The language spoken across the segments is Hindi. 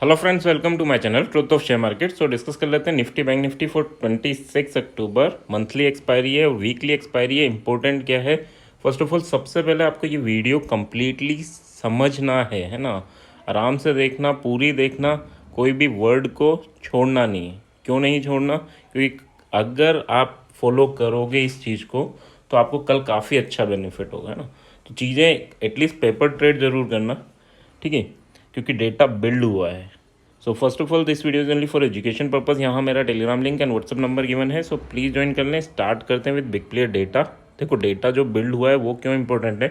Hello friends, welcome to my channel truth of share market. So discuss कर लेते हैं Nifty bank Nifty for 26 October. Monthly expiry है और वीकली एक्सपायरी है। इंपॉर्टेंट क्या है, फर्स्ट ऑफ ऑल सबसे पहले आपको ये वीडियो कंप्लीटली समझना है ना। आराम से देखना, पूरी देखना, कोई भी वर्ड को छोड़ना नहीं है। क्यों नहीं छोड़ना? क्योंकि अगर आप फॉलो करोगे इस चीज़ को तो आपको कल काफ़ी अच्छा बेनिफिट होगा, है ना। तो चीज़ें एटलीस्ट पेपर ट्रेड ज़रूर करना, ठीक है, क्योंकि डेटा बिल्ड हुआ है। So first of all this video is only for education purpose. यहाँ मेरा Telegram link and WhatsApp number given है, सो प्लीज़ ज्वाइन कर लें। स्टार्ट करते हैं विद बिग प्लेयर डेटा। देखो डेटा जो बिल्ड हुआ है वो क्यों इंपॉर्टेंट है।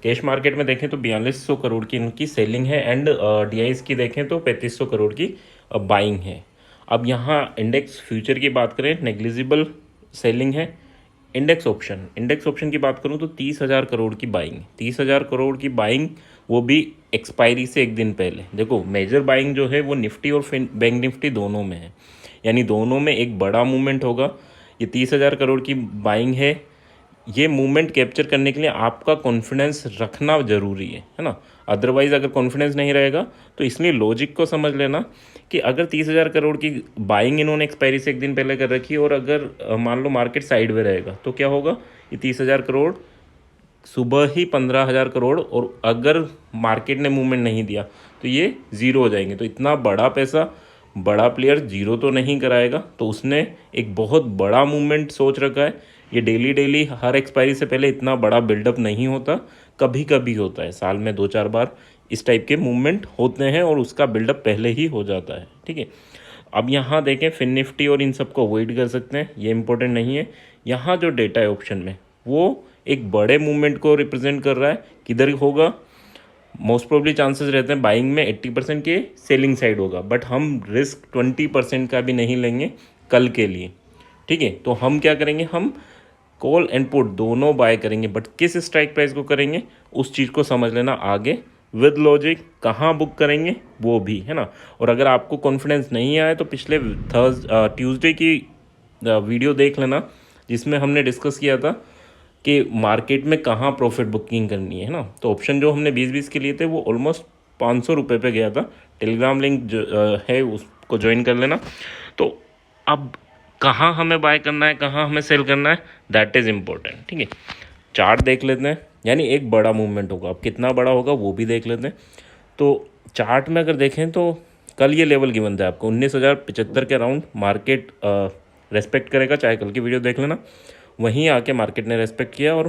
कैश मार्केट में देखें तो 4200 करोड़ की इनकी सेलिंग है एंड डीआईएस की देखें तो 3500 करोड़ की बाइंग है। अब यहाँ इंडेक्स फ्यूचर की बात करें, नेग्लिजिबल सेलिंग है। इंडेक्स ऑप्शन की बात करूं तो 30,000 करोड़ की बाइंग, 30,000 करोड़ की बाइंग, वो भी एक्सपायरी से एक दिन पहले। देखो मेजर बाइंग जो है वो निफ्टी और बैंक निफ्टी दोनों में है, यानी दोनों में एक बड़ा मूवमेंट होगा। ये 30,000 करोड़ की बाइंग है। ये मूवमेंट कैप्चर करने के लिए आपका कॉन्फिडेंस रखना ज़रूरी है ना। अदरवाइज़ अगर कॉन्फिडेंस नहीं रहेगा तो इसलिए लॉजिक को समझ लेना कि अगर 30,000 करोड़ की बाइंग इन्होंने एक्सपायरी से एक दिन पहले कर रखी है और अगर मान लो मार्केट साइड में रहेगा तो क्या होगा। ये 30,000 करोड़ सुबह ही 15,000 करोड़, और अगर मार्केट ने मूवमेंट नहीं दिया तो ये ज़ीरो हो जाएंगे। तो इतना बड़ा पैसा बड़ा प्लेयर ज़ीरो तो नहीं कराएगा, तो उसने एक बहुत बड़ा मूवमेंट सोच रखा है। ये डेली डेली हर एक्सपायरी से पहले इतना बड़ा बिल्डअप नहीं होता, कभी कभी होता है, साल में 2-4 बार इस टाइप के मूवमेंट होते हैं और उसका बिल्डअप पहले ही हो जाता है, ठीक है। अब यहाँ देखें फिन निफ्टी और इन सबको अवॉइड कर सकते हैं, ये इंपॉर्टेंट नहीं है। यहाँ जो डेटा है ऑप्शन में वो एक बड़े मूवमेंट को रिप्रेजेंट कर रहा है। किधर होगा? मोस्ट प्रोबेबली चांसेस रहते हैं बाइंग में 80% के, सेलिंग साइड होगा, बट हम रिस्क 20% का भी नहीं लेंगे कल के लिए, ठीक है। तो हम क्या करेंगे, हम कॉल एंड पुट दोनों बाय करेंगे, बट किस स्ट्राइक प्राइस को करेंगे उस चीज़ को समझ लेना आगे विद लॉजिक। कहाँ बुक करेंगे वो भी, है ना। और अगर आपको कॉन्फिडेंस नहीं आए तो पिछले ट्यूसडे की वीडियो देख लेना, जिसमें हमने डिस्कस किया था कि मार्केट में कहाँ प्रॉफिट बुकिंग करनी है ना। तो ऑप्शन जो हमने 20-20 के लिए थे वो ऑलमोस्ट 500 रुपये पे गया था। टेलीग्राम लिंक जो है उसको ज्वाइन कर लेना। तो अब कहाँ हमें बाय करना है, कहाँ हमें सेल करना है, दैट इज़ इम्पोर्टेंट, ठीक है। चार्ट देख लेते हैं, यानी एक बड़ा मूवमेंट होगा, अब कितना बड़ा होगा वो भी देख लेते हैं। तो चार्ट में अगर देखें तो कल ये लेवल गिवन था आपको 19,075 के अराउंड मार्केट रेस्पेक्ट करेगा, चाहे कल की वीडियो देख लेना। वहीं आके मार्केट ने रेस्पेक्ट किया और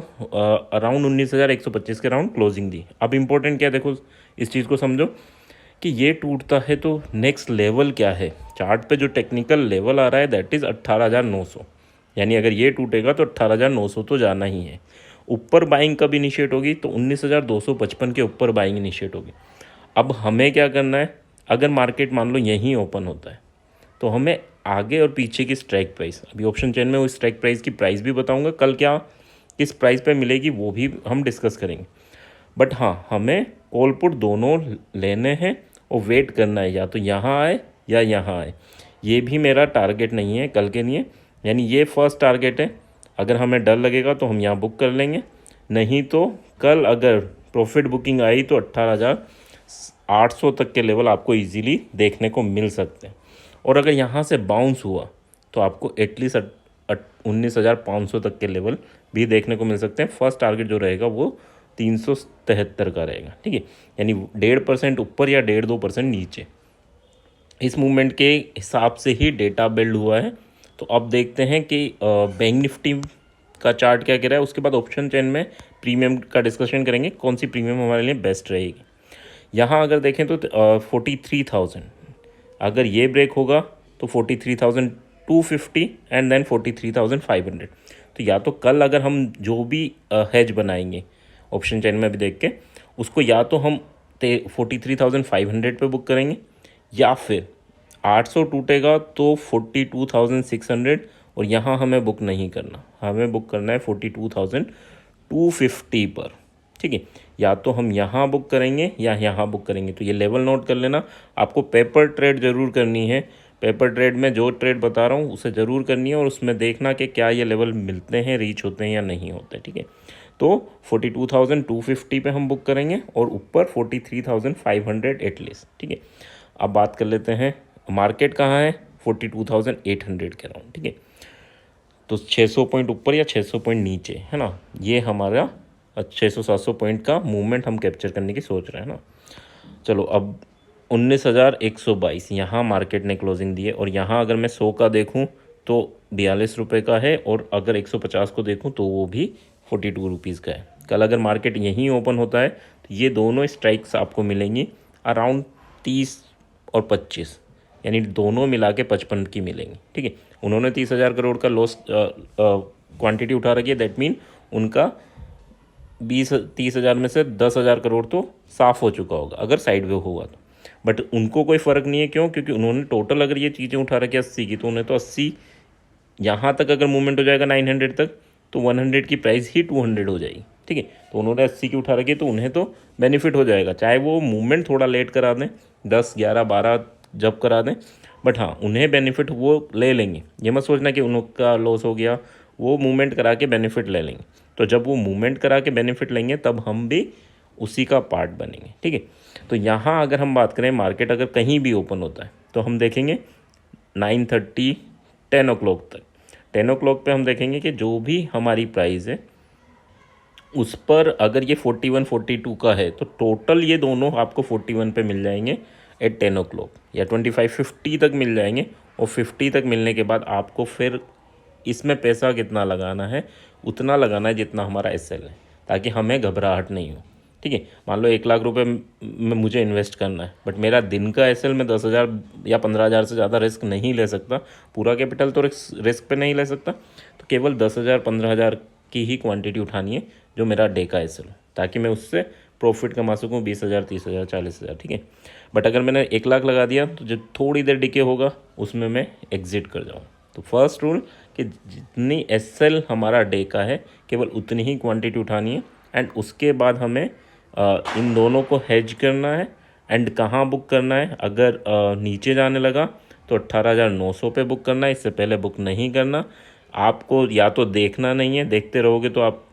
अराउंड 19,125 के अराउंड क्लोजिंग दी। अब इंपॉर्टेंट क्या है, देखो इस चीज़ को समझो कि ये टूटता है तो नेक्स्ट लेवल क्या है। चार्ट पे जो टेक्निकल लेवल आ रहा है दैट इज़ 18,900, यानी अगर ये टूटेगा तो 18,900 तो जाना ही है। ऊपर बाइंग कब इनिशिएट होगी तो 19,255 के ऊपर बाइंग इनिशिएट होगी। अब हमें क्या करना है, अगर मार्केट मान लो यहीं ओपन होता है तो हमें आगे और पीछे की स्ट्राइक प्राइस, अभी ऑप्शन चेन में उस स्ट्राइक प्राइस की प्राइस भी बताऊंगा, कल क्या किस प्राइस पे मिलेगी वो भी हम डिस्कस करेंगे। बट हाँ, हमें कॉल पुट दोनों लेने हैं और वेट करना है, या तो यहाँ आए या यहाँ आए। ये भी मेरा टारगेट नहीं है कल के लिए, यानी ये फर्स्ट टारगेट है। अगर हमें डर लगेगा तो हम यहाँ बुक कर लेंगे, नहीं तो कल अगर प्रॉफिट बुकिंग आई तो 18,800 तक के लेवल आपको इजीली देखने को मिल सकते हैं। और अगर यहाँ से बाउंस हुआ तो आपको एटलीस्ट 19,500 तक के लेवल भी देखने को मिल सकते हैं। फर्स्ट टारगेट जो रहेगा वो 373 का रहेगा, ठीक है, यानी 1.5% ऊपर या 1.5-2% नीचे। इस मूवमेंट के हिसाब से ही डेटा बिल्ड हुआ है। तो अब देखते हैं कि बैंक निफ्टी का चार्ट क्या कह रहा है। उसके बाद ऑप्शन चेन में प्रीमियम का डिस्कशन करेंगे, कौन सी प्रीमियम हमारे लिए बेस्ट रहेगी। यहाँ अगर देखें तो 43,000, अगर ये ब्रेक होगा तो 43,250 एंड देन 43,500। तो या तो कल अगर हम जो भी हैज बनाएंगे ऑप्शन चेन में भी देख के, उसको या तो हम 43,500 पे बुक करेंगे, या फिर 800 टूटेगा तो 42,600, और यहाँ हमें बुक नहीं करना, हमें बुक करना है 42,250 पर, ठीक है। या तो हम यहाँ बुक करेंगे या यहाँ बुक करेंगे। तो ये लेवल नोट कर लेना। आपको पेपर ट्रेड ज़रूर करनी है, पेपर ट्रेड में जो ट्रेड बता रहा हूँ उसे ज़रूर करनी है, और उसमें देखना कि क्या ये लेवल मिलते हैं, रीच होते हैं या नहीं होते, ठीक है। तो 42,250 पे हम बुक करेंगे और ऊपर 43,500 एटलीस्ट, ठीक है। अब बात कर लेते हैं मार्केट कहाँ है, 42,800 के अराउंड, ठीक है। तो 600 पॉइंट ऊपर या 600 पॉइंट नीचे, है ना, ये हमारा 600-700 पॉइंट का मूवमेंट हम कैप्चर करने की सोच रहे हैं ना। चलो अब 19,122 यहाँ मार्केट ने क्लोजिंग दी है, और यहाँ अगर मैं 100 का देखूँ तो 42 रुपये का है, और अगर 150 को देखूँ तो वो भी 42 रुपीज़ का है। कल अगर मार्केट यहीं ओपन होता है तो ये दोनों स्ट्राइक्स आपको मिलेंगी अराउंड 30 और 25, यानी दोनों मिला के 55 की मिलेंगी, ठीक है। उन्होंने 30,000 करोड़ का लॉस क्वांटिटी उठा रखी है, दैट मीन उनका 30,000 में से 10,000 करोड़ तो साफ़ हो चुका होगा अगर साइड वे होगा तो। बट उनको कोई फ़र्क नहीं है, क्यों? क्योंकि उन्होंने टोटल अगर ये चीज़ें उठा रखी 80 की, तो उन्हें तो 80 यहाँ तक अगर मूवमेंट हो जाएगा 900 तक, तो 100 की प्राइस ही 200 हो जाएगी, ठीक है। तो उन्होंने 80 की उठा रखी है, तो उन्हें तो बेनिफिट हो जाएगा, चाहे वो मूवमेंट थोड़ा लेट करा दें, 10, 11, 12 जब करा दें, बट हाँ उन्हें बेनिफिट वो ले लेंगे। ये मत सोचना कि उनका लॉस हो गया, वो मूवमेंट करा के बेनिफिट ले लेंगे। तो जब वो मूवमेंट करा के बेनिफिट लेंगे तब हम भी उसी का पार्ट बनेंगे, ठीक है। तो यहाँ अगर हम बात करें मार्केट अगर कहीं भी ओपन होता है तो हम देखेंगे 9:30 10 ओ क्लॉक तक। 10 ओ क्लॉक पर हम देखेंगे कि जो भी हमारी प्राइस है उस पर अगर ये 41 42 का है तो टोटल ये दोनों आपको 41 पे मिल जाएंगे एट 10 ओ क्लॉक, या 25-50 तक मिल जाएंगे। और 50 तक मिलने के बाद आपको फिर इसमें पैसा कितना लगाना है, उतना लगाना है जितना हमारा एसएल है, ताकि हमें घबराहट नहीं हो, ठीक है। मान लो 1 लाख रुपए में मुझे इन्वेस्ट करना है, बट मेरा दिन का एसएल में 10,000 या 15,000 से ज़्यादा रिस्क नहीं ले सकता, पूरा कैपिटल तो रिस्क पे नहीं ले सकता, तो केवल 10,000 15,000 की ही क्वांटिटी उठानी है जो मेरा डे का एसएल, ताकि मैं उससे प्रॉफिट कमा सकूँ 20,000 30,000 40,000, ठीक है। बट अगर मैंने 1 लाख लगा दिया तो जो थोड़ी देर डिके होगा उसमें मैं एग्जिट कर जाऊँ। तो फर्स्ट रूल कि जितनी एसएल हमारा डे का है केवल उतनी ही क्वांटिटी उठानी है, एंड उसके बाद हमें इन दोनों को हेज करना है। एंड कहाँ बुक करना है, अगर नीचे जाने लगा तो 18,900 पे बुक करना है, इससे पहले बुक नहीं करना। आपको या तो देखना नहीं है, देखते रहोगे तो आप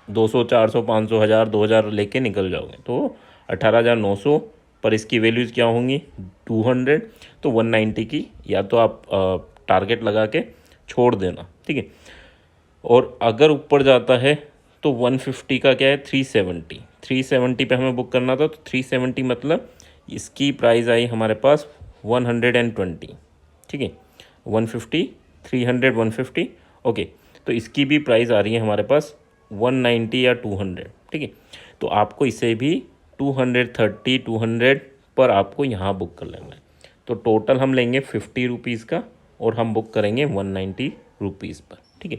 200 400 500 1000 2000 लेके निकल जाओगे। तो 18,900 पर इसकी वैल्यूज़ क्या होंगी 200, तो 190 की या तो आप टारगेट लगा के छोड़ देना, ठीक है। और अगर ऊपर जाता है तो 150 का क्या है 370 पे हमें बुक करना था, तो 370 मतलब इसकी प्राइस आई हमारे पास 120, ठीक है। 150 300 150, ओके। तो इसकी भी प्राइस आ रही है हमारे पास 190 या 200, ठीक है। तो आपको इसे भी 230 200 पर आपको यहाँ बुक कर लेना है। तो टोटल हम लेंगे 50 रुपीज़ का और हम बुक करेंगे 190 रुपीज़ पर, ठीक है।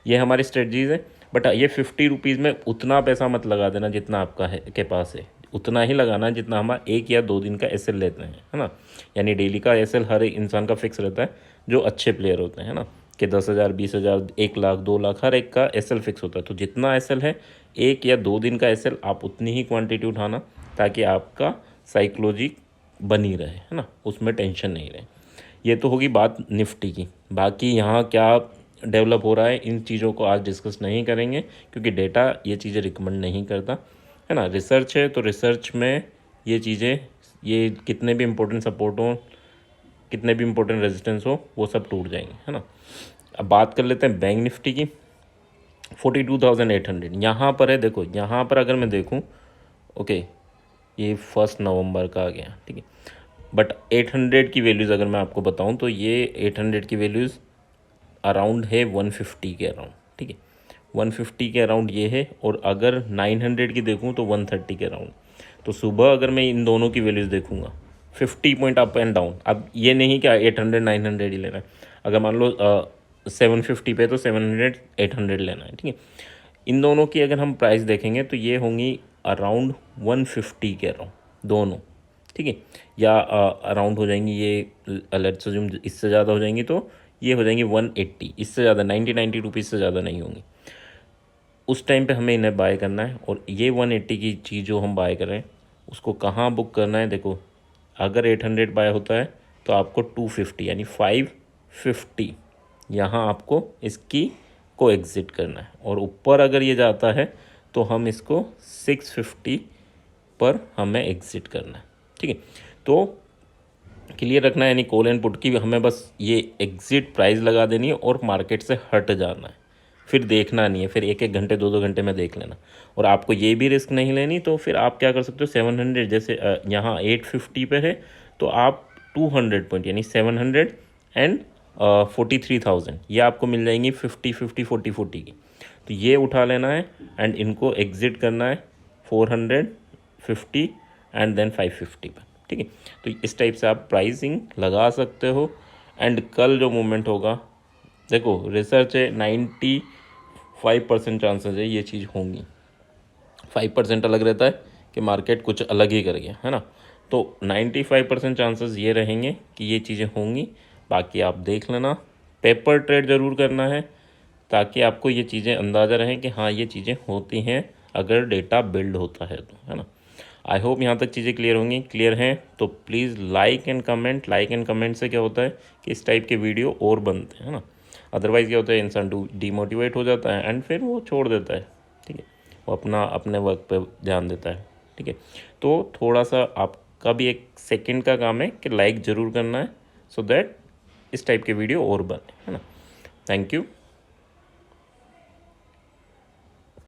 ये हमारी स्ट्रेटजीज़ है। बट ये 50 रुपीज़ में उतना पैसा मत लगा देना जितना आपका है के पास है, उतना ही लगाना है जितना हमारा 1 या 2 दिन का एसएल लेते हैं, है ना। यानी डेली का एसएल हर एक इंसान का फिक्स रहता है, जो अच्छे प्लेयर होते हैं, है ना, कि 10,000 20,000 1 लाख 2 लाख हर एक का एसएल फिक्स होता है। तो जितना एसएल है 1 या 2 दिन का एसएल आप उतनी ही क्वांटिटी उठाना, ताकि आपका साइकोलॉजी बनी रहे, है ना, उसमें टेंशन नहीं रहे। ये तो होगी बात निफ्टी की। बाकी यहाँ क्या डेवलप हो रहा है इन चीज़ों को आज डिस्कस नहीं करेंगे, क्योंकि डेटा ये चीज़ें रिकमेंड नहीं करता, है ना। रिसर्च है तो रिसर्च में ये चीज़ें, ये कितने भी इम्पोर्टेंट सपोर्ट हो, कितने भी इम्पोर्टेंट रेजिस्टेंस हो, वो सब टूट जाएंगे, है ना। अब बात कर लेते हैं बैंक निफ्टी की। 42,800 यहाँ पर है। देखो यहाँ पर अगर मैं देखूँ, ओके, ये 1 नवंबर का आ गया, ठीक है। बट 800 की वैल्यूज़ अगर मैं आपको बताऊं तो ये 800 की वैल्यूज़ अराउंड है 150 के अराउंड, ठीक है। 150 के अराउंड ये है, और अगर 900 की देखूं तो 130 के अराउंड। तो सुबह अगर मैं इन दोनों की वैल्यूज़ देखूंगा 50 पॉइंट अप एंड डाउन। अब ये नहीं कि 800 900 ही लेना है। अगर मान लो 750 पे तो 700 800 लेना है, ठीक है। इन दोनों की अगर हम प्राइस देखेंगे तो ये होंगी अराउंड 150 के अराउंड दोनों, ठीक है। या अराउंड हो जाएंगी ये, लेट्स अज्यूम इससे ज़्यादा हो जाएंगी तो ये हो जाएंगी 180, इससे ज़्यादा 90 रुपीज़ से ज़्यादा नहीं होंगी। उस टाइम पे हमें इन्हें बाय करना है। और ये 180 की चीज़ जो हम बाय कर रहे हैं उसको कहाँ बुक करना है। देखो अगर 800 बाय होता है तो आपको 250 यानी 550 यहाँ आपको इसकी को एग्ज़िट करना है, और ऊपर अगर ये जाता है तो हम इसको 650 पर हमें एग्ज़िट करना है। ठीक है, तो क्लियर रखना है, यानी कॉल एंड पुट की हमें बस ये एग्ज़िट प्राइस लगा देनी है और मार्केट से हट जाना है, फिर देखना नहीं है, फिर एक एक घंटे 2-2 घंटे में देख लेना। और आपको ये भी रिस्क नहीं लेनी, तो फिर आप क्या कर सकते हो, 700 जैसे यहाँ 850 पे है तो आप 200 पॉइंट यानी 700 एंड 43,000 ये आपको मिल जाएंगी 50-50-40-40 की। तो ये उठा लेना है एंड इनको एग्ज़िट करना है 450 एंड देन 550 पर। ठीक है, तो इस टाइप से आप प्राइसिंग लगा सकते हो। एंड कल जो मूवमेंट होगा, देखो रिसर्च है 95% चांसेस है ये चीज़ होंगी, 5% अलग रहता है कि मार्केट कुछ अलग ही कर गया, है ना। तो 95% चांसेस ये रहेंगे कि ये चीज़ें होंगी। बाकी आप देख लेना, पेपर ट्रेड ज़रूर करना है ताकि आपको ये चीज़ें अंदाज़ा रहें कि हाँ ये चीज़ें होती हैं अगर डेटा बिल्ड होता है तो, है ना। आई होप यहाँ तक चीज़ें क्लियर होंगी। क्लियर हैं तो प्लीज़ लाइक एंड कमेंट से क्या होता है कि इस टाइप के वीडियो और बनते हैं, है ना। अदरवाइज़ क्या होता है, इंसान डीमोटिवेट हो जाता है एंड फिर वो छोड़ देता है। ठीक है, वो अपने वर्क पे ध्यान देता है। ठीक है, तो थोड़ा सा आपका भी एक सेकंड का काम है कि लाइक ज़रूर करना है, सो दैट इस टाइप के वीडियो और बने, है ना। Thank you.